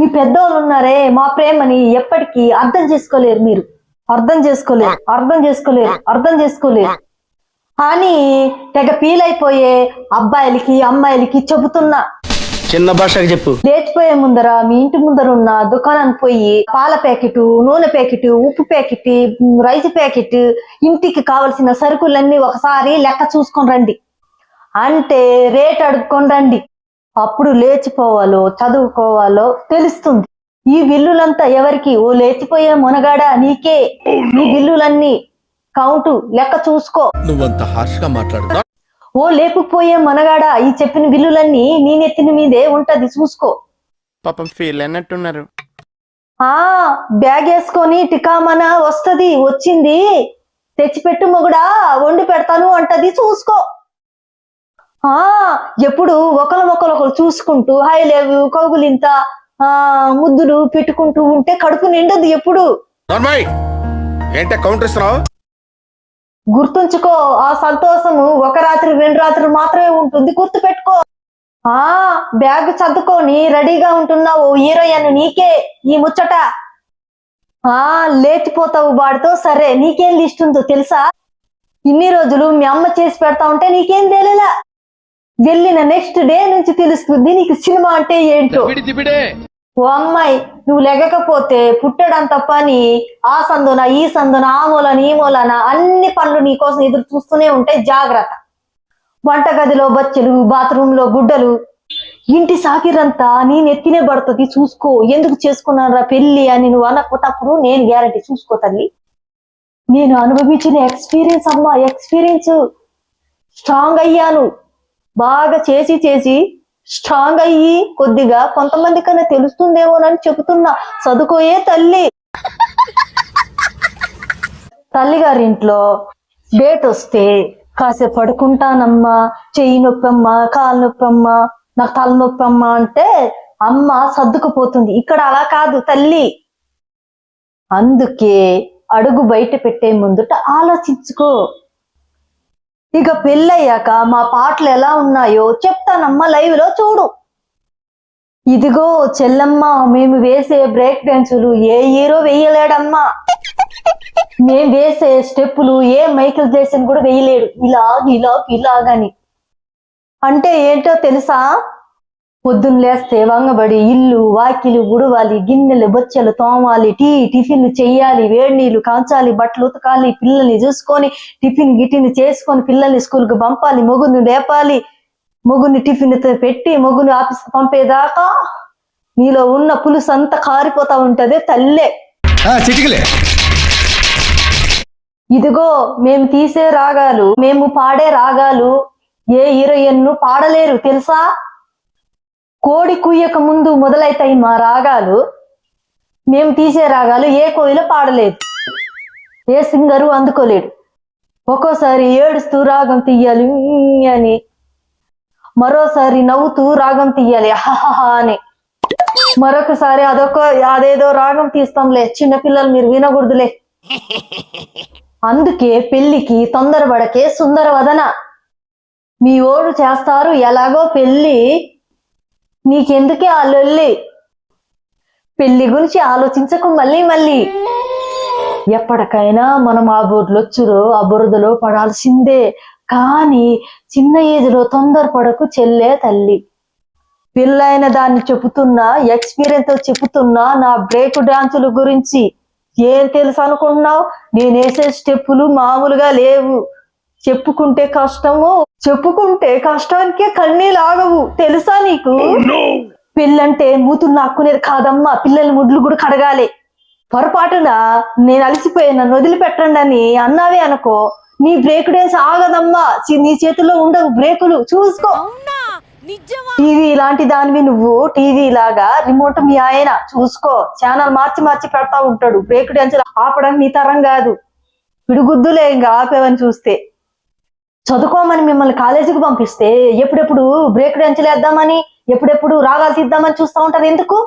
మీ పెద్దోళ్ళు ఉన్నారే మా ప్రేమని ఎప్పటికీ అర్థం చేసుకోలేరు. మీరు అర్థం చేసుకోలేరు అని తెగ ఫీల్ అయిపోయే అబ్బాయిలకి అమ్మాయిలకి చెబుతున్నా. చిన్న భాషకు చెప్పు. లేచిపోయే ముందర మీ ఇంటి ముందర ఉన్న దుకాణానికి పోయి పాల ప్యాకెట్, నూనె ప్యాకెట్, ఉప్పు ప్యాకెట్, రైస్ ప్యాకెట్, ఇంటికి కావలసిన సరుకులన్నీ ఒకసారి లెక్క చూసుకొని రండి. అంటే రేట్ అడుక్కొని రండి. అప్పుడు లేచిపోవాలో చదువుకోవాలో తెలుస్తుంది. ఈ బిల్లులంతా ఎవరికి? ఓ లేచిపోయే మునగాడా నీకే. ఈ బిల్లులన్నీ కౌంటు లెక్క చూసుకో. నువ్వంత హార్ష్గా మాట్లాడుతా. ఓ లేపుపోయే మనగాడా ఈ చెప్పిన బిల్లులన్నీ నీ నెత్తిన మీదే ఉంటది చూసుకో. పాపం ఫీల్ అన్నట్టున్నారు. బ్యాగ్ వేసుకొని టికామన వస్తది, వచ్చింది తెచ్చిపెట్టు మొగుడా వండి పెడతాను అంటది చూసుకో. ఎప్పుడు ఒకరు చూసుకుంటూ హై లేవు కౌగులింత ముద్దులు పెట్టుకుంటూ ఉంటే కడుపు నిండదు. ఎప్పుడు గుర్తుంచుకో, ఆ సంతోషము ఒక రాత్రి 2 రాత్రులు మాత్రమే ఉంటుంది. గుర్తు పెట్టుకో. బ్యాగ్ చదువుకొని రెడీగా ఉంటున్నావు హీరోయిన్ నీకే ఈ ముచ్చట. లేచిపోతావు వాడితో. సరే నీకేం లిస్ట్ ఉందో తెలుసా? ఇన్ని రోజులు మీ అమ్మ చేసి పెడతా ఉంటే నీకేం తెలియలా. వెళ్ళిన నెక్స్ట్ డే నుంచి తెలుస్తుంది నీకు సినిమా అంటే ఏంటో. ఓ అమ్మాయి, నువ్వు లెగకపోతే పుట్టడంత పని ఆ సందున ఈ సందున ఆ మూలన ఈ మూలన అన్ని పనులు నీకోసం ఎదురు చూస్తూనే ఉంటాయి. జాగ్రత్త. వంటగదిలో బచ్చలు, బాత్రూమ్ లో గుడ్డలు, ఇంటి సాకిరంతా నీ నెత్తినే పడుతుంది చూసుకో. ఎందుకు చేసుకున్నారా పెళ్లి అని నువ్వు అనకపోతప్పుడు నేను గ్యారంటీ చూసుకో తల్లి. నేను అనుభవించిన ఎక్స్పీరియన్స్ అమ్మా, ఎక్స్పీరియన్స్. స్ట్రాంగ్ అయ్యాను. బాగా చేసి స్ట్రాంగ్ అయ్యి కొద్దిగా కొంతమంది కన్నా తెలుస్తుందేమోనని చెబుతున్నా. చదువుకోయే తల్లి. తల్లిగారింట్లో డేట్ వస్తే కాసేపు పడుకుంటానమ్మా, చెయ్యి నొప్పమ్మా, కాలు నొప్పమ్మా, నాకు తల నొప్పమ్మా అంటే అమ్మ సర్దుకుపోతుంది. ఇక్కడ అలా కాదు తల్లి. అందుకే అడుగు బయట పెట్టే ముందుట ఆలోచించుకో. ఇక పెళ్ళయ్యాక మా పాటలు ఎలా ఉన్నాయో చెప్తానమ్మా, లైవ్ లో చూడు. ఇదిగో చెల్లమ్మ, మేము వేసే బ్రేక్ డాన్సులు ఏ హీరో వేయలేడమ్మా. మేము వేసే స్టెప్పులు ఏ మైకిల్ జాక్సన్ కూడా వేయలేడు. ఇలాగని అంటే ఏంటో తెలుసా? పొద్దున్న లేస్తే వంగబడి ఇల్లు వాకిలు ఉడవాలి, గిన్నెలు బొచ్చెలు తోమాలి, టిఫిన్లు చెయ్యాలి, వేడి నీళ్లు కాంచాలి, బట్టలు ఉతకాలి, పిల్లల్ని చూసుకొని టిఫిన్ చేసుకొని పిల్లల్ని స్కూల్కి పంపాలి, మొగుని లేపాలి, మొగుని టిఫిన్ పెట్టి మొగుని ఆఫీస్కి పంపేదాకా నీలో ఉన్న పులుసు అంతా కారిపోతా ఉంటదే తల్లే. ఇదిగో మేము తీసే రాగాలు, మేము పాడే రాగాలు ఏ హీరోయిన్ పాడలేరు తెలుసా? కోడి కుయ్యక ముందు మొదలైతాయి మా రాగాలు. మేము తీసే రాగాలు ఏ కోయిలో పాడలేదు, ఏ సింగరు అందుకోలేడు. ఒక్కోసారి ఏడుస్తూ రాగం తీయాలి అని, మరోసారి నవ్వుతూ రాగం తీయాలి హహహా అని, మరొకసారి అదేదో రాగం తీస్తాంలే, చిన్నపిల్లలు మీరు వినకూడదులే. అందుకే పెళ్లికి తొందరపడకే సుందర వదన. మీ ఓడు చేస్తారు ఎలాగో పెళ్లి, నీకెందుకే ఆ లొల్లి? పెళ్లి గురించి ఆలోచించకు మళ్ళీ. ఎప్పటికైనా మనం ఆ బుర్రలొచ్చురో ఆ బురదలో పడాల్సిందే. కానీ చిన్న ఏజ్లో తొందరపడకు చెల్లే తల్లి. పెళ్ళైన దాన్ని చెబుతున్నా, ఎక్స్పీరియన్స్ చెబుతున్నా నా బ్రేక్ డాన్సుల గురించి. ఏం తెలుసు అనుకుంటున్నావు? నేను వేసే స్టెప్పులు మామూలుగా లేవు. చెప్పుకుంటే కష్టానికే కన్నీళ్ళు ఆగవు తెలుసా నీకు? పెళ్ళంటే మూతులు నాక్కునేది కాదమ్మా, పిల్లల ముడ్లు కూడా కడగాలి. పొరపాటున నేను అలసిపోయి నన్ను వదిలిపెట్టండి అని అన్నావే అనుకో, నీ బ్రేక్ డాన్స్ ఆగదమ్మా. నీ చేతుల్లో ఉండవు బ్రేకులు, చూసుకో. టీవీ లాంటి దానివి నువ్వు. టీవీ లాగా రిమోట్ మీ ఆయన చూసుకో. ఛానల్ మార్చి పెడతా ఉంటాడు. బ్రేక్ డాన్స్ ఆపడం నీ తరం కాదు. పిడుగుద్దులే ఇంకా ఆపేవని చూస్తే. చదువుకోమని మిమ్మల్ని కాలేజీకి పంపిస్తే ఎప్పుడెప్పుడు బ్రేక్ డాన్సులు వేద్దామని, ఎప్పుడెప్పుడు రాగాలు తీద్దామని చూస్తూ ఉంటారు. ఎందుకు?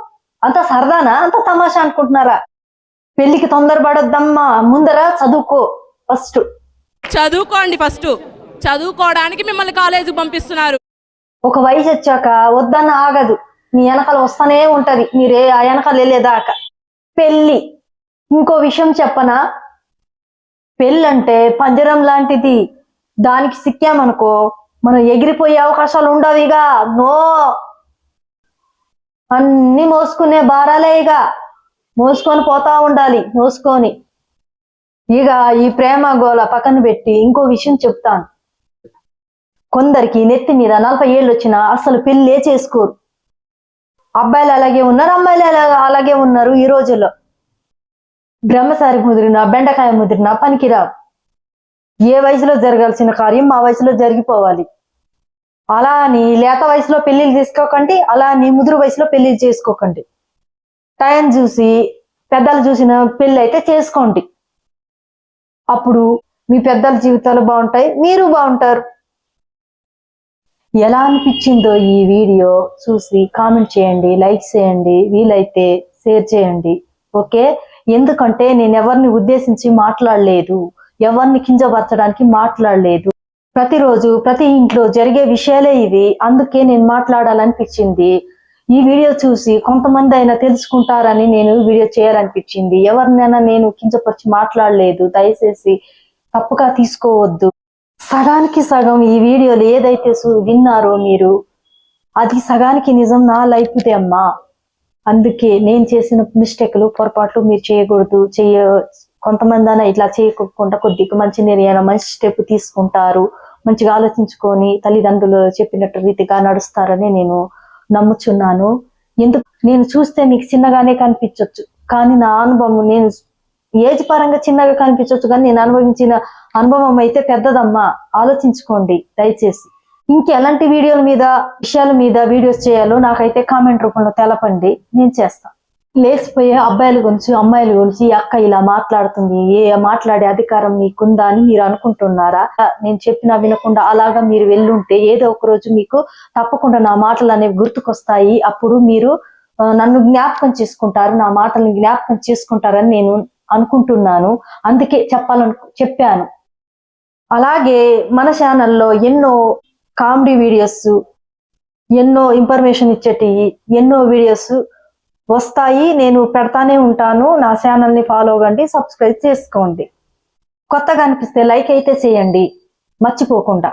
అంత సరదానా? అంత తమాషా అనుకుంటున్నారా? పెళ్లికి తొందరపడొద్దమ్మా, ముందర చదువుకో. చదువుకోండి. చదువుకోవడానికి మిమ్మల్ని కాలేజీకి పంపిస్తున్నారు. ఒక వయసు వచ్చాక వద్దన్న ఆగదు. మీ వెనకాల వస్తానే ఉంటది, మీరే ఆ వెనకాల వెళ్ళేదాకా. పెళ్ళి, ఇంకో విషయం చెప్పనా, పెళ్ళంటే పంజరం లాంటిది. దానికి సిక్కామనుకో మనం ఎగిరిపోయే అవకాశాలు ఉండవు. ఇక నో, అన్ని మోసుకునే భారాలే, ఇక మోసుకొని పోతా ఉండాలి మోసుకొని. ఇక ఈ ప్రేమ గోల పక్కన పెట్టి ఇంకో విషయం చెప్తాను. కొందరికి నెత్తి మీద 40 ఏళ్ళు వచ్చినా అసలు పెళ్ళే చేసుకోరు. అబ్బాయిలు అలాగే ఉన్నారు, అమ్మాయిలు అలాగే ఉన్నారు ఈ రోజుల్లో. బ్రహ్మసారి ముదిరినా బెండకాయ ముదిరినా పనికిరావు. ఏ వయసులో జరగాల్సిన కార్యం ఆ వయసులో జరిగిపోవాలి. అలా అని లేత వయసులో పెళ్లిళ్ళు చేసుకోకండి, అలా అని ముదురు వయసులో పెళ్లిళ్ళు చేసుకోకండి. టైం చూసి పెద్దలు చూసిన పెళ్లి అయితే చేసుకోండి. అప్పుడు మీ పెద్దల జీవితాలు బాగుంటాయి, మీరు బాగుంటారు. ఎలా అనిపించిందో ఈ వీడియో చూసి కామెంట్ చేయండి, లైక్ చేయండి, వీలైతే షేర్ చేయండి. ఓకే, ఎందుకంటే నేను ఎవరిని ఉద్దేశించి మాట్లాడలేదు, ఎవరిని కించపరచడానికి మాట్లాడలేదు. ప్రతిరోజు ప్రతి ఇంట్లో జరిగే విషయాలే ఇవి, అందుకే నేను మాట్లాడాలనిపించింది. ఈ వీడియో చూసి కొంతమంది అయినా తెలుసుకుంటారని నేను వీడియో చేయాలనిపించింది. ఎవరినైనా నేను కించపరిచి మాట్లాడలేదు, దయచేసి తప్పుగా తీసుకోవద్దు. సగానికి సగం ఈ వీడియోలో ఏదైతే విన్నారో మీరు, అది సగానికి నిజం నా లైఫ్దే అమ్మా. అందుకే నేను చేసిన మిస్టేక్లు పొరపాట్లు మీరు చేయకూడదు. కొంతమంది అయినా ఇట్లా చేయకుండా కొద్దిగా మంచి నిర్ణయం, మంచి స్టెప్ తీసుకుంటారు, మంచిగా ఆలోచించుకొని తల్లిదండ్రులు చెప్పినట్టు రీతిగా నడుస్తారని నేను నమ్ముచున్నాను. ఎందుకు నేను చూస్తే మీకు చిన్నగానే కనిపించవచ్చు, కానీ నా అనుభవం, నేను ఏజ్ పరంగా చిన్నగా కనిపించవచ్చు, కానీ నేను అనుభవించిన అనుభవం అయితే పెద్దదమ్మా. ఆలోచించుకోండి దయచేసి. ఇంకెలాంటి విషయాల మీద వీడియోస్ చేయాలో నాకైతే కామెంట్ రూపంలో తెలపండి, నేను చేస్తాను. లేచిపోయే అబ్బాయిల గురించి అమ్మాయిల గురించి అక్క ఇలా మాట్లాడుతుంది, మాట్లాడే అధికారం నీకుందా అని మీరు అనుకుంటున్నారా? నేను చెప్పినా వినకుండా అలాగా మీరు వెళ్ళుంటే ఏదో ఒక రోజు మీకు తప్పకుండా నా మాటలు అనేవి గుర్తుకొస్తాయి. అప్పుడు మీరు నన్ను జ్ఞాపకం చేసుకుంటారు, నా మాటలను జ్ఞాపకం చేసుకుంటారని నేను అనుకుంటున్నాను. అందుకే చెప్పాను. అలాగే మన ఛానల్లో ఎన్నో కామెడీ వీడియోస్, ఎన్నో ఇన్ఫర్మేషన్ ఇచ్చేటి ఎన్నో వీడియోస్ వస్తాయి, నేను పెడతానే ఉంటాను. నా ఛానల్ని ఫాలో అవ్వండి, సబ్స్క్రైబ్ చేసుకోండి. కొత్తగా అనిపిస్తే లైక్ అయితే చేయండి మర్చిపోకుండా.